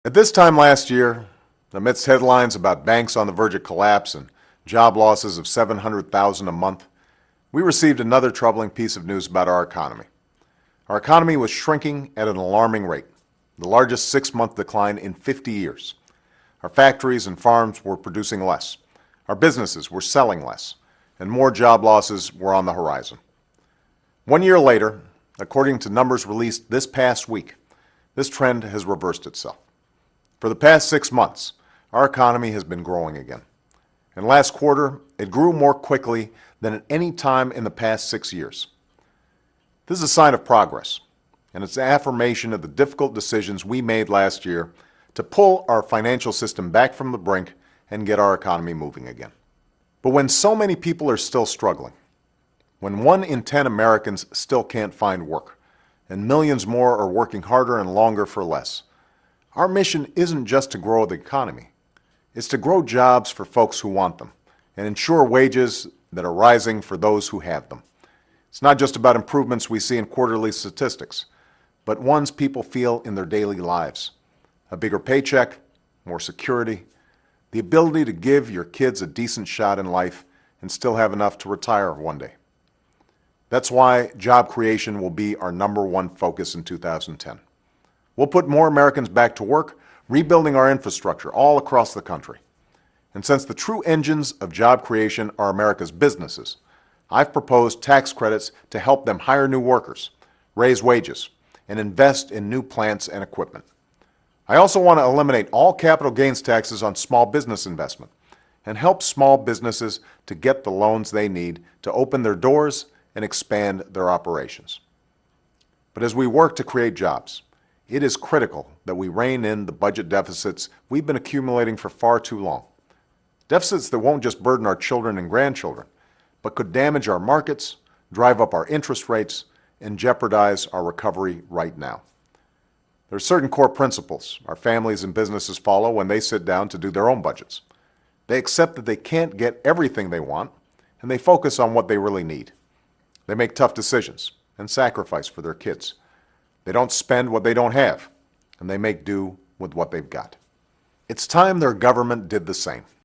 At this time last year, amidst headlines about banks on the verge of collapse and job losses of 700,000 a month, we received another troubling piece of news about our economy. Our economy was shrinking at an alarming rate, the largest six-month decline in 50 years. Our factories and farms were producing less. Our businesses were selling less, and more job losses were on the horizon. 1 year later, according to numbers released this past week, this trend has reversed itself. For the past 6 months, our economy has been growing again. And last quarter, it grew more quickly than at any time in the past 6 years. This is a sign of progress, and it's an affirmation of the difficult decisions we made last year to pull our financial system back from the brink and get our economy moving again. But when so many people are still struggling, when 1 in 10 Americans still can't find work, and millions more are working harder and longer for less, our mission isn't just to grow the economy. It's to grow jobs for folks who want them and ensure wages that are rising for those who have them. It's not just about improvements we see in quarterly statistics, but ones people feel in their daily lives. A bigger paycheck, more security, the ability to give your kids a decent shot in life and still have enough to retire one day. That's why job creation will be our #1 focus in 2010. We'll put more Americans back to work, rebuilding our infrastructure all across the country. And since the true engines of job creation are America's businesses, I've proposed tax credits to help them hire new workers, raise wages, and invest in new plants and equipment. I also want to eliminate all capital gains taxes on small business investment and help small businesses to get the loans they need to open their doors and expand their operations. But as we work to create jobs, it is critical that we rein in the budget deficits we've been accumulating for far too long. Deficits that won't just burden our children and grandchildren, but could damage our markets, drive up our interest rates, and jeopardize our recovery right now. There are certain core principles our families and businesses follow when they sit down to do their own budgets. They accept that they can't get everything they want, and they focus on what they really need. They make tough decisions and sacrifice for their kids. They don't spend what they don't have, and they make do with what they've got. It's time their government did the same.